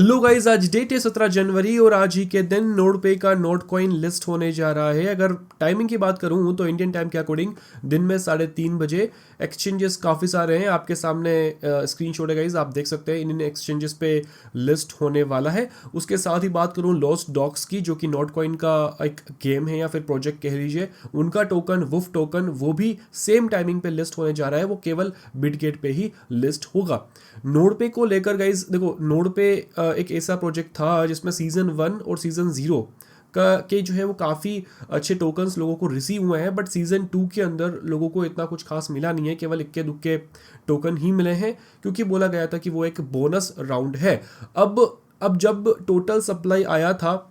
Hello guys, आज date है 17 जनवरी और आज ही के दिन नोड पे का नोट कॉइन लिस्ट होने जा रहा है। अगर टाइमिंग की बात करूं तो इंडियन टाइम के अकॉर्डिंग दिन में 3:30 बजे एक्सचेंजेस काफ़ी सारे हैं। आपके सामने स्क्रीनशॉट है गाइस, आप देख सकते हैं इन एक्सचेंजेस पे लिस्ट होने वाला है। उसके साथ ही बात करूं लॉस्ट डॉग्स की, जो कि नोट कॉइन का एक गेम है या फिर प्रोजेक्ट कह लीजिए, उनका टोकन वुफ टोकन वो भी सेम टाइमिंग पे लिस्ट होने जा रहा है। वो केवल बिटगेट पे ही लिस्ट होगा। नोड पे को लेकर गाइज देखो, नोड पे एक ऐसा प्रोजेक्ट था जिसमें सीजन 1 और सीजन 0 का के जो है वो काफ़ी अच्छे टोकन्स लोगों को रिसीव हुए हैं, बट सीजन 2 के अंदर लोगों को इतना कुछ खास मिला नहीं है, केवल इक्के दुक्के टोकन ही मिले हैं, क्योंकि बोला गया था कि वो एक बोनस राउंड है। अब जब टोटल सप्लाई आया था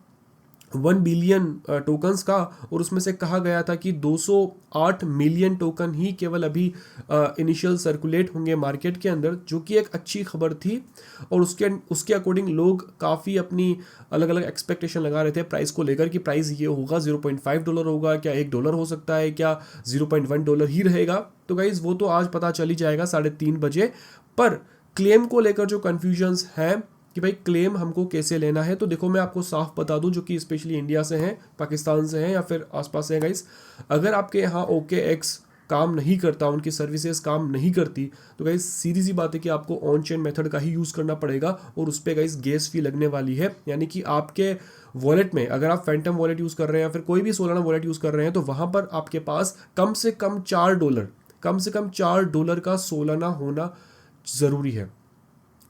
1 बिलियन टोकन्स का, और उसमें से कहा गया था कि 208 मिलियन टोकन ही केवल अभी इनिशियल सर्कुलेट होंगे मार्केट के अंदर, जो कि एक अच्छी खबर थी। और उसके अकॉर्डिंग लोग काफ़ी अपनी अलग अलग एक्सपेक्टेशन लगा रहे थे प्राइस को लेकर, कि प्राइस ये होगा $0.5 होगा, क्या $1 हो सकता है, क्या $0.1 ही रहेगा। तो गाइज़ वो तो आज पता चल ही जाएगा 3:30 बजे। पर क्लेम को लेकर जो कन्फ्यूजन्स हैं कि भाई क्लेम हमको कैसे लेना है, तो देखो मैं आपको साफ बता दूं, जो कि स्पेशली इंडिया से हैं, पाकिस्तान से हैं या फिर आसपास से हैं गाइस, अगर आपके यहाँ OKX काम नहीं करता, उनकी सर्विसेज काम नहीं करती, तो गाइस सीधी सी बात है कि आपको ऑन चेन मेथड का ही यूज़ करना पड़ेगा। और उस पर गाइस गैस फी लगने वाली है, यानी कि आपके वॉलेट में अगर आप फैंटम वॉलेट यूज़ कर रहे हैं या फिर कोई भी सोलाना वॉलेट यूज़ कर रहे हैं, तो वहाँ पर आपके पास कम से कम $4 का सोलाना होना ज़रूरी है।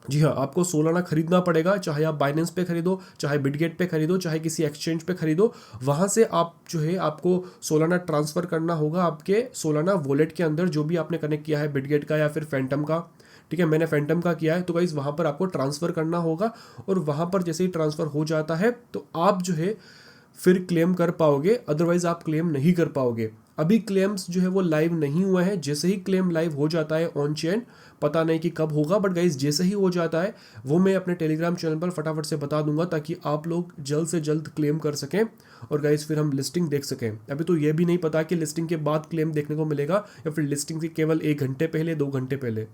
जी हाँ, आपको सोलाना खरीदना पड़ेगा, चाहे आप बाइनेंस पे खरीदो, चाहे बिटगेट पे खरीदो, चाहे किसी एक्सचेंज पे खरीदो। वहाँ से आप जो है आपको सोलाना ट्रांसफ़र करना होगा आपके सोलाना वॉलेट के अंदर, जो भी आपने कनेक्ट किया है बिटगेट का या फिर फैंटम का। ठीक है, मैंने फैंटम का किया है, तो गाइस वहाँ पर आपको ट्रांसफ़र करना होगा। और वहाँ पर जैसे ही ट्रांसफ़र हो जाता है तो आप जो है फिर क्लेम कर पाओगे, अदरवाइज आप क्लेम नहीं कर पाओगे। अभी क्लेम्स जो है वो लाइव नहीं हुए हैं। जैसे ही क्लेम लाइव हो जाता है ऑन चेन, पता नहीं कि कब होगा, बट गाइज जैसे ही हो जाता है वो मैं अपने टेलीग्राम चैनल पर फटाफट से बता दूंगा, ताकि आप लोग जल्द से जल्द क्लेम कर सकें और गाइज फिर हम लिस्टिंग देख सकें। अभी तो ये भी नहीं पता कि लिस्टिंग के बाद क्लेम देखने को मिलेगा या फिर लिस्टिंग से केवल 1 घंटे पहले, 2 घंटे पहले।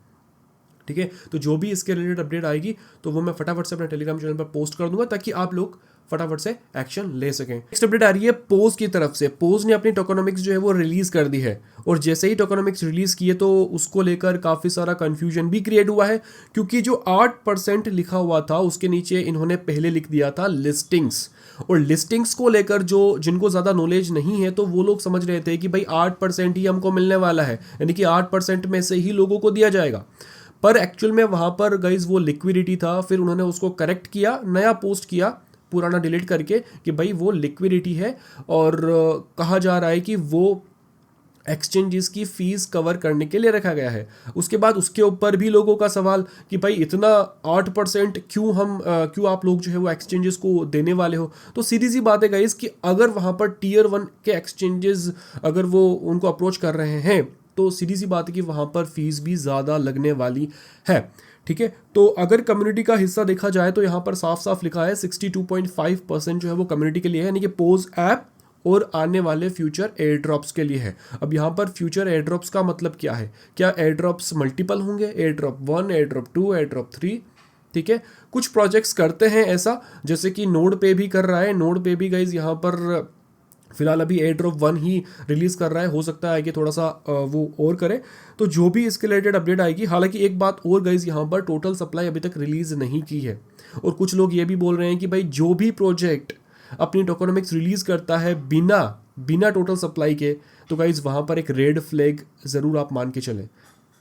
ठीक है, तो जो भी इसके रिलेटेड अपडेट आएगी तो वो मैं फटाफट से अपने टेलीग्राम चैनल पर पोस्ट कर दूंगा, ताकि आप लोग फटाफट से एक्शन ले सकें। नेक्स्ट अपडेट आ रही है पोज की तरफ से। पोज ने अपनी टोकेनोमिक्स जो है वो रिलीज कर दी है, और जैसे ही टोकेनोमिक्स रिलीज किए तो उसको लेकर काफ़ी सारा कंफ्यूजन भी क्रिएट हुआ है, क्योंकि जो 8% लिखा हुआ था उसके नीचे इन्होंने पहले लिख दिया था लिस्टिंग्स। और लिस्टिंग्स को लेकर जो जिनको ज़्यादा नॉलेज नहीं है, तो वो लोग समझ रहे थे कि भाई 8% ही हमको मिलने वाला है, यानी कि 8% में से ही लोगों को दिया जाएगा। पर एक्चुअल में वहाँ पर गाइज वो लिक्विडिटी था। फिर उन्होंने उसको करेक्ट किया, नया पोस्ट किया पुराना डिलीट करके, कि भाई वो लिक्विडिटी है, और कहा जा रहा है कि वो एक्सचेंजेस की फीस कवर करने के लिए रखा गया है। उसके बाद उसके ऊपर भी लोगों का सवाल कि भाई इतना 8% क्यों आप लोग जो है वो एक्सचेंजेस को देने वाले हो। तो सीधी सी बात है गाइस कि अगर वहाँ पर Tier 1 के एक्सचेंजेस अगर वो उनको अप्रोच कर रहे हैं, तो सीधी सी बात है कि वहाँ पर फीस भी ज़्यादा लगने वाली है। ठीक है, तो अगर कम्युनिटी का हिस्सा देखा जाए तो यहाँ पर साफ साफ लिखा है 62.5% जो है वो कम्युनिटी के लिए है, यानी कि पोज ऐप और आने वाले फ्यूचर एयर ड्रॉप्स के लिए है। अब यहाँ पर फ्यूचर एयर ड्रॉप्स का मतलब क्या है? क्या एयर ड्रॉप्स मल्टीपल होंगे, air drop 1, air drop 2, air drop 3? ठीक है, कुछ प्रोजेक्ट्स करते हैं ऐसा, जैसे कि नोड पे भी कर रहा है। नोड पे भी गाइज यहाँ पर फिलहाल अभी एयर ड्रॉप 1 ही रिलीज़ कर रहा है, हो सकता है कि थोड़ा सा वो और करे। तो जो भी इसके रिलेटेड अपडेट आएगी, हालांकि एक बात और गाइज, यहाँ पर टोटल सप्लाई अभी तक रिलीज़ नहीं की है। और कुछ लोग ये भी बोल रहे हैं कि भाई जो भी प्रोजेक्ट अपनी टोकेनोमिक्स रिलीज़ करता है बिना टोटल सप्लाई के, तो गाइज वहाँ पर एक रेड फ्लैग ज़रूर आप मान के चलें।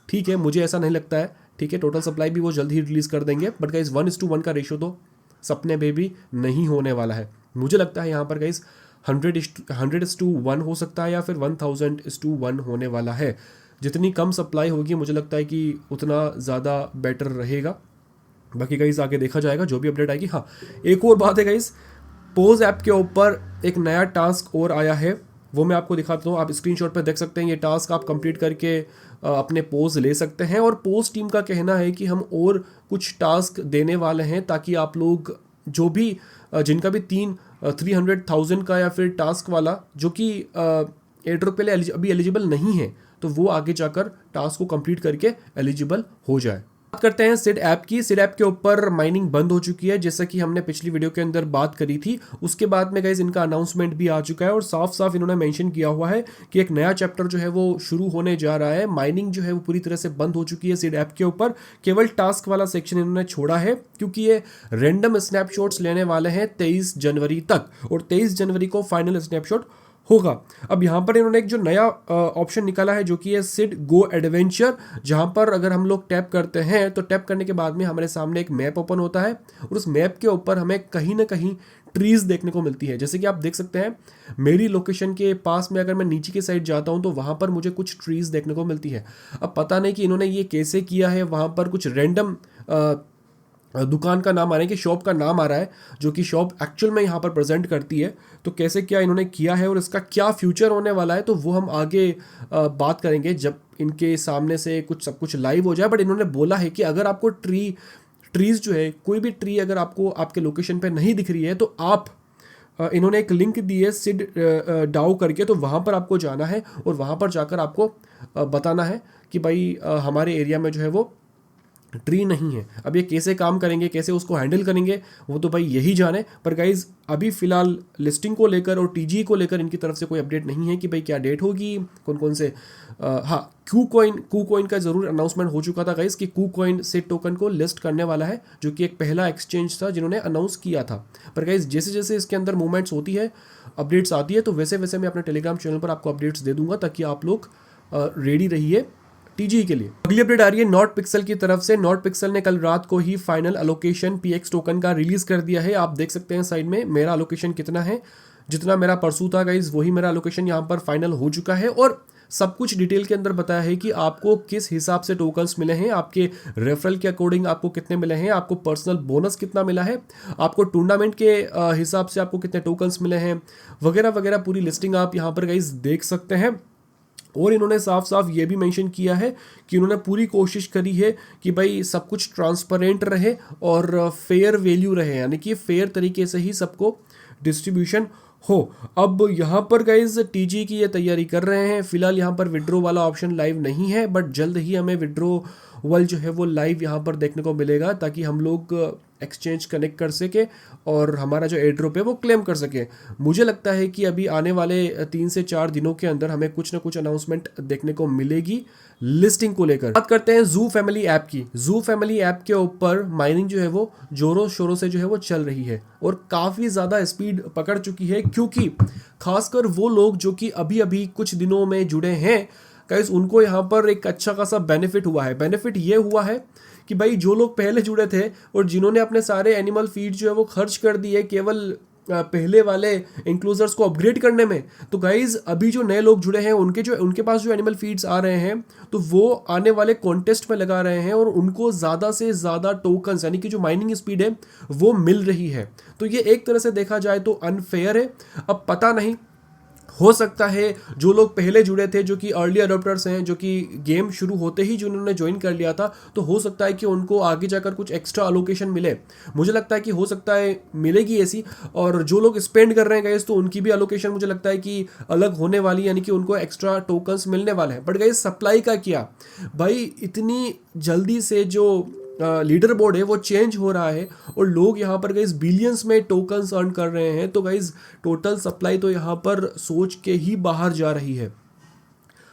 ठीक है, मुझे ऐसा नहीं लगता है। ठीक है, टोटल सप्लाई भी वो जल्द ही रिलीज़ कर देंगे, बट गाइज 1:1 का रेशो तो सपने में भी नहीं होने वाला है। मुझे लगता है यहाँ पर गाइज 100:1 हो सकता है, या फिर 1000:1 होने वाला है। जितनी कम सप्लाई होगी मुझे लगता है कि उतना ज़्यादा बेटर रहेगा। बाकी गाइज आगे देखा जाएगा जो भी अपडेट आएगी। हाँ, एक और बात है गाइज, पोज ऐप के ऊपर एक नया टास्क और आया है, वो मैं आपको दिखाता हूँ। आप स्क्रीनशॉट पर देख सकते हैं, ये टास्क आप कंप्लीट करके अपने पोज ले सकते हैं। और पोज टीम का कहना है कि हम और कुछ टास्क देने वाले हैं, ताकि आप लोग जो भी जिनका भी 300,000 का या फिर टास्क वाला जो कि एयर ड्रॉप के लिए अभी एलिजिबल नहीं है, तो वो आगे जाकर टास्क को कंप्लीट करके एलिजिबल हो जाए। बात करते हैं सिड ऐप की। सिड ऐप के ऊपर माइनिंग बंद हो चुकी है, जैसा कि हमने पिछली वीडियो के अंदर बात करी थी। उसके बाद में गाइस इनका अनाउंसमेंट भी आ चुका है और साफ साफ इन्होंने मेंशन किया हुआ है कि एक नया चैप्टर जो है वो शुरू होने जा रहा है। माइनिंग जो है वो पूरी तरह से बंद हो चुकी है सिड ऐप के ऊपर, केवल टास्क वाला सेक्शन इन्होंने छोड़ा है, क्योंकि ये रैंडम स्नैपशॉट्स लेने वाले हैं 23 जनवरी तक, और 23 जनवरी को फाइनल स्नैपशॉट होगा। अब यहाँ पर इन्होंने एक जो नया ऑप्शन निकाला है जो कि है सिड गो एडवेंचर, जहाँ पर अगर हम लोग टैप करते हैं तो टैप करने के बाद में हमारे सामने एक मैप ओपन होता है, और उस मैप के ऊपर हमें कहीं ना कहीं ट्रीज देखने को मिलती है। जैसे कि आप देख सकते हैं मेरी लोकेशन के पास में अगर मैं नीचे की साइड जाता हूं तो वहां पर मुझे कुछ ट्रीज देखने को मिलती है। अब पता नहीं कि इन्होंने ये कैसे किया है, वहां पर कुछ रैंडम दुकान का नाम आ रहा है कि शॉप का नाम आ रहा है, जो कि शॉप एक्चुअल में यहाँ पर प्रेजेंट करती है। तो कैसे क्या इन्होंने किया है और इसका क्या फ्यूचर होने वाला है, तो वो हम आगे बात करेंगे जब इनके सामने से कुछ सब कुछ लाइव हो जाए। बट इन्होंने बोला है कि अगर आपको ट्रीज जो है, कोई भी ट्री अगर आपको आपके लोकेशन पे नहीं दिख रही है तो आप इन्होंने एक लिंक दी है सिड डाउ करके, तो वहाँ पर आपको जाना है और वहाँ पर जाकर आपको बताना है कि भाई हमारे एरिया में जो है वो ट्री नहीं है। अब ये कैसे काम करेंगे, कैसे उसको हैंडल करेंगे, वो तो भाई यही जाने। पर गाइज अभी फिलहाल लिस्टिंग को लेकर और टीजी को लेकर इनकी तरफ से कोई अपडेट नहीं है कि भाई क्या डेट होगी, कौन कौन से हाँ क्यू कॉइन का जरूर अनाउंसमेंट हो चुका था गाइज कि क्यू कॉइन सिड टोकन को लिस्ट करने वाला है, जो कि एक पहला एक्सचेंज था जिन्होंने अनाउंस किया था। पर गाइज जैसे जैसे इसके अंदर मूवमेंट्स होती है, अपडेट्स आती है, तो वैसे वैसे मैं अपने टेलीग्राम चैनल पर आपको अपडेट्स दे दूंगा, ताकि आप लोग रेडी रहिए टीजी के लिए। अगली अपडेट आ रही है नॉट पिक्सल की तरफ से। नॉट पिक्सल ने कल रात को ही फाइनल अलोकेशन पीएक्स टोकन का रिलीज कर दिया है। आप देख सकते हैं साइड में मेरा अलोकेशन कितना है, जितना मेरा परसों था गाइज वही मेरा अलोकेशन यहाँ पर फाइनल हो चुका है, और सब कुछ डिटेल के अंदर बताया है कि आपको किस हिसाब से टोकन्स मिले हैं, आपके रेफरल के अकॉर्डिंग आपको कितने मिले हैं, आपको पर्सनल बोनस कितना मिला है, आपको टूर्नामेंट के हिसाब से आपको कितने टोकन्स मिले हैं, वगैरह वगैरह पूरी लिस्टिंग आप यहाँ पर गाइज देख सकते हैं। और इन्होंने साफ साफ ये भी मेंशन किया है कि इन्होंने पूरी कोशिश करी है कि भाई सब कुछ ट्रांसपेरेंट रहे और फेयर वैल्यू रहे, यानी कि फेयर तरीके से ही सबको डिस्ट्रीब्यूशन हो। अब यहाँ पर गाइज टीजी की ये तैयारी कर रहे हैं। फिलहाल यहाँ पर विड्रो वाला ऑप्शन लाइव नहीं है, बट जल्द ही हमें विड्रोवल जो है वो लाइव यहाँ पर देखने को मिलेगा, ताकि हम लोग एक्सचेंज कनेक्ट कर सके और हमारा जो एयरड्रॉप है वो क्लेम कर सके। मुझे लगता है कि अभी आने वाले 3 से 4 दिनों के अंदर हमें कुछ ना कुछ अनाउंसमेंट देखने को मिलेगी लिस्टिंग को लेकर। बात करते हैं जू फैमिली ऐप की। जू फैमिली ऐप के ऊपर माइनिंग जो है वो जोरों शोरों से जो है वो चल रही है और काफ़ी ज़्यादा स्पीड पकड़ चुकी है, क्योंकि खासकर वो लोग जो कि अभी अभी कुछ दिनों में जुड़े हैं गाइस, उनको यहाँ पर एक अच्छा खासा बेनिफिट हुआ है। बेनिफिट ये हुआ है कि भाई जो लोग पहले जुड़े थे और जिन्होंने अपने सारे एनिमल फीड जो है वो खर्च कर दिए केवल पहले वाले इंक्लूजर्स को अपग्रेड करने में, तो गाइज अभी जो नए लोग जुड़े हैं उनके पास जो एनिमल फीड्स आ रहे हैं, तो वो आने वाले कॉन्टेस्ट में लगा रहे हैं और उनको ज़्यादा से ज़्यादा टोकन्स यानी कि जो माइनिंग स्पीड है वो मिल रही है। तो ये एक तरह से देखा जाए तो अनफेयर है। अब पता नहीं, हो सकता है जो लोग पहले जुड़े थे, जो कि अर्ली अडोप्टर्स हैं, जो कि गेम शुरू होते ही जिन्होंने ज्वाइन कर लिया था, तो हो सकता है कि उनको आगे जाकर कुछ एक्स्ट्रा अलोकेशन मिले। मुझे लगता है कि हो सकता है मिलेगी ऐसी, और जो लोग स्पेंड कर रहे हैं गाइस तो उनकी भी अलोकेशन मुझे लगता है कि अलग होने वाली, यानी कि उनको एक्स्ट्रा टोकन्स मिलने वाले हैं। बट गाइस सप्लाई का क्या भाई, इतनी जल्दी से जो लीडर बोर्ड है वो चेंज हो रहा है और लोग यहाँ पर गाइज बिलियंस में टोकन्स अर्न कर रहे हैं, तो गाइज टोटल सप्लाई तो यहाँ पर सोच के ही बाहर जा रही है।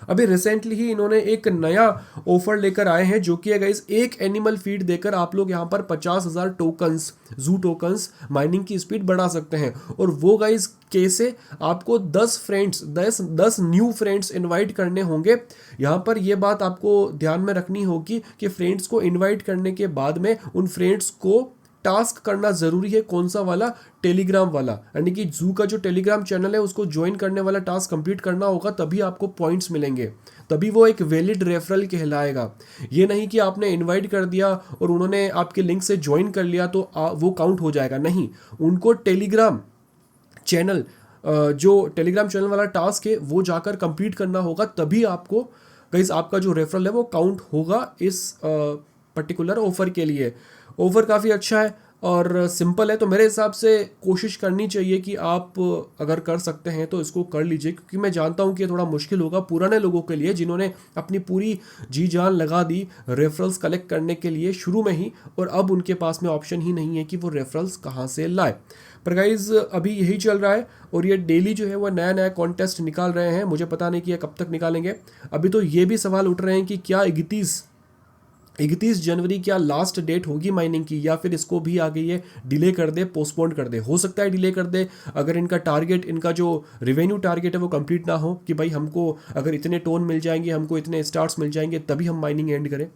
अभी रिसेंटली ही इन्होंने एक नया ऑफर लेकर आए हैं, जो कि है गाइज एक एनिमल फीड देकर आप लोग यहाँ पर 50,000 टोकन्स जू टोकन्स माइनिंग की स्पीड बढ़ा सकते हैं। और वो गाइज कैसे, आपको 10 न्यू फ्रेंड्स इनवाइट करने होंगे। यहाँ पर ये बात आपको ध्यान में रखनी होगी कि फ्रेंड्स को इनवाइट करने के बाद में उन फ्रेंड्स को टास्क करना जरूरी है। कौन सा वाला? टेलीग्राम वाला, यानी कि जू का जो टेलीग्राम चैनल है उसको ज्वाइन करने वाला टास्क कंप्लीट करना होगा, तभी आपको पॉइंट्स मिलेंगे, तभी वो एक वैलिड रेफरल कहलाएगा। ये नहीं कि आपने इनवाइट कर दिया और उन्होंने आपके लिंक से ज्वाइन कर लिया तो वो काउंट हो जाएगा। नहीं, उनको टेलीग्राम चैनल जो टेलीग्राम चैनल वाला टास्क है वो जाकर कंप्लीट करना होगा, तभी आपको गाइस आपका जो रेफरल है वो काउंट होगा इस पर्टिकुलर ऑफर के लिए। ऑफर काफ़ी अच्छा है, और सिंपल है। तो मेरे हिसाब से कोशिश करनी चाहिए कि आप अगर कर सकते हैं तो इसको कर लीजिए, क्योंकि मैं जानता हूँ कि ये थोड़ा मुश्किल होगा पुराने लोगों के लिए जिन्होंने अपनी पूरी जी जान लगा दी रेफरल्स कलेक्ट करने के लिए शुरू में ही, और अब उनके पास में ऑप्शन ही नहीं है कि वो रेफरल्स कहाँ से लाए। पर गाइज अभी यही चल रहा है, और ये डेली जो है वो नया नया कॉन्टेस्ट निकाल रहे हैं। मुझे पता नहीं कि ये कब तक निकालेंगे। अभी तो ये भी सवाल उठ रहे हैं कि क्या 31 जनवरी क्या लास्ट डेट होगी माइनिंग की, या फिर इसको भी आगे ये डिले कर दे, पोस्टपोन कर दे। हो सकता है डिले कर दे अगर इनका टारगेट, इनका जो रिवेन्यू टारगेट है वो कंप्लीट ना हो, कि भाई हमको अगर इतने टोन मिल जाएंगे, हमको इतने स्टार्स मिल जाएंगे तभी हम माइनिंग एंड करें।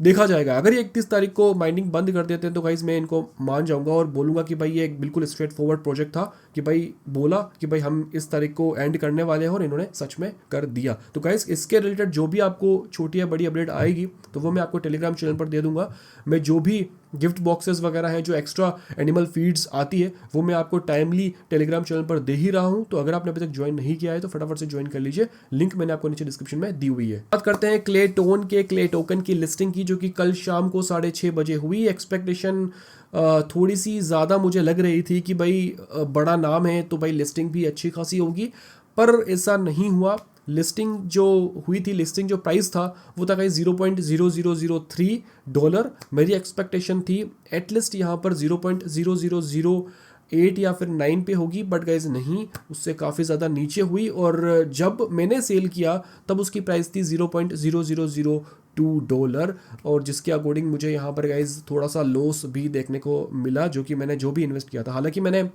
देखा जाएगा। अगर ये 31 तारीख को माइनिंग बंद कर देते हैं तो गाइज मैं इनको मान जाऊंगा और बोलूंगा कि भाई ये एक बिल्कुल स्ट्रेट फॉरवर्ड प्रोजेक्ट था, कि भाई बोला कि भाई हम इस तारीख को एंड करने वाले हैं और इन्होंने सच में कर दिया। तो गाइज इसके रिलेटेड जो भी आपको छोटी या बड़ी अपडेट आएगी तो वो मैं आपको टेलीग्राम चैनल पर दे दूंगा। मैं जो भी गिफ्ट बॉक्सेस वगैरह हैं, जो एक्स्ट्रा एनिमल फीड्स आती है, वो मैं आपको टाइमली टेलीग्राम चैनल पर दे ही रहा हूं। तो अगर आपने अभी तक ज्वाइन नहीं किया है तो फटाफट से ज्वाइन कर लीजिए, लिंक मैंने आपको नीचे डिस्क्रिप्शन में दी हुई है। बात करते हैं क्ले टोकन की लिस्टिंग की, जो कि कल शाम को 6:30 बजे हुई। एक्सपेक्टेशन थोड़ी सी ज़्यादा मुझे लग रही थी कि भाई बड़ा नाम है तो भाई लिस्टिंग भी अच्छी खासी होगी, पर ऐसा नहीं हुआ। लिस्टिंग जो हुई थी, लिस्टिंग जो प्राइस था वो था कहीं $0.0003। मेरी एक्सपेक्टेशन थी एटलीस्ट यहाँ पर 0.0008 या फिर 9 पे होगी, बट गाइज नहीं, उससे काफ़ी ज़्यादा नीचे हुई। और जब मैंने सेल किया तब उसकी प्राइस थी $0.0002, और जिसके अकॉर्डिंग मुझे यहाँ पर गाइज थोड़ा सा लॉस भी देखने को मिला, जो कि मैंने जो भी इन्वेस्ट किया था। हालांकि मैंने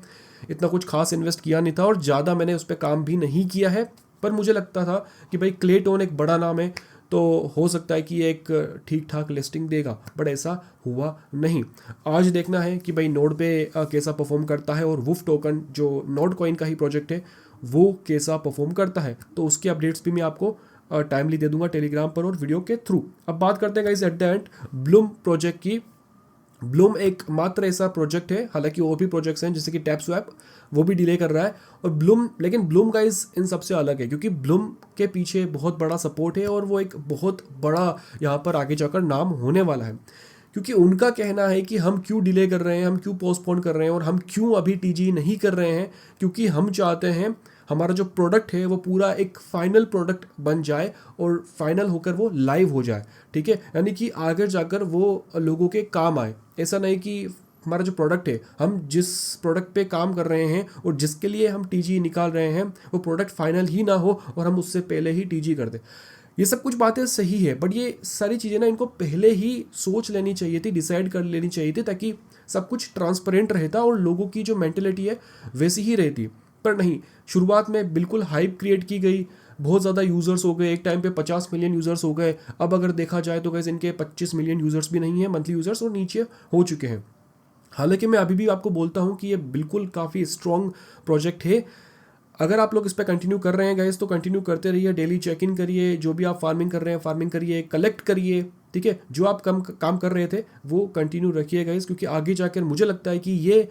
इतना कुछ खास इन्वेस्ट किया नहीं था और ज़्यादा मैंने उस पर काम भी नहीं किया है, पर मुझे लगता था कि भाई क्ले टोन एक बड़ा नाम है तो हो सकता है कि ये एक ठीक ठाक लिस्टिंग देगा, बट ऐसा हुआ नहीं। आज देखना है कि भाई नोड पे कैसा परफॉर्म करता है, और वुफ टोकन जो नोड कॉइन का ही प्रोजेक्ट है वो कैसा परफॉर्म करता है, तो उसकी अपडेट्स भी मैं आपको टाइमली दे दूंगा टेलीग्राम पर और वीडियो के थ्रू। अब बात करते हैं guys at the end Bloom project की। ब्लूम एक मात्र ऐसा प्रोजेक्ट है, हालांकि और भी प्रोजेक्ट्स हैं जैसे कि टैप स्वैप, वो भी डिले कर रहा है। और लेकिन ब्लूम गाइस इन सबसे अलग है, क्योंकि ब्लूम के पीछे बहुत बड़ा सपोर्ट है और वो एक बहुत बड़ा यहाँ पर आगे जाकर नाम होने वाला है। क्योंकि उनका कहना है कि हम क्यों डिले कर रहे हैं, हम क्यों पोस्टपोन कर रहे हैं, और हम क्यों अभी टीजी नहीं कर रहे हैं, क्योंकि हम चाहते हैं हमारा जो प्रोडक्ट है वो पूरा एक फाइनल प्रोडक्ट बन जाए और फाइनल होकर वो लाइव हो जाए। ठीक है, यानी कि आगे जाकर वो लोगों के काम आए। ऐसा नहीं कि हमारा जो प्रोडक्ट है, हम जिस प्रोडक्ट पे काम कर रहे हैं और जिसके लिए हम टीजी निकाल रहे हैं, वो प्रोडक्ट फाइनल ही ना हो और हम उससे पहले ही टीजी कर दें। ये सब कुछ बातें सही है, बट ये सारी चीज़ें ना इनको पहले ही सोच लेनी चाहिए थी, डिसाइड कर लेनी चाहिए थी, ताकि सब कुछ ट्रांसपेरेंट रहता और लोगों की जो मेंटेलिटी है वैसी ही रहती। पर नहीं, शुरुआत में बिल्कुल हाइप क्रिएट की गई, बहुत ज़्यादा यूज़र्स हो गए, एक टाइम पे 50 मिलियन यूज़र्स हो गए। अब अगर देखा जाए तो गैस इनके 25 मिलियन यूज़र्स भी नहीं है मंथली यूज़र्स, और नीचे हो चुके हैं। हालांकि मैं अभी भी आपको बोलता हूँ कि ये बिल्कुल काफ़ी स्ट्रॉन्ग प्रोजेक्ट है। अगर आप लोग इस पर कंटिन्यू कर रहे हैं गाइस तो कंटिन्यू करते रहिए, डेली चेक इन करिए, जो भी आप फार्मिंग कर रहे हैं फार्मिंग करिए, कलेक्ट करिए। ठीक है, जो आप काम कर रहे थे वो कंटिन्यू रखिए गाइस, क्योंकि आगे जाकर मुझे लगता है कि ये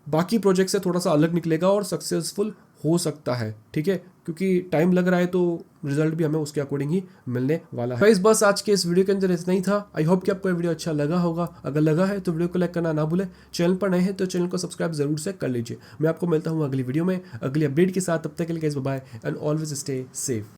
बाकी प्रोजेक्ट से थोड़ा सा अलग निकलेगा और सक्सेसफुल हो सकता है। ठीक है, क्योंकि टाइम लग रहा है तो रिजल्ट भी हमें उसके अकॉर्डिंग ही मिलने वाला है। गाइस बस आज के इस वीडियो के अंदर इतना ही था। आई होप कि आपको वीडियो अच्छा लगा होगा। अगर लगा है तो वीडियो को लाइक करना ना भूलें, चैनल पर नए हैं तो चैनल को सब्सक्राइब जरूर से कर लीजिए। मैं आपको मिलता हूँ अगली वीडियो में अगली अपडेट के साथ। तब तक के लिए guys bye bye and always stay safe.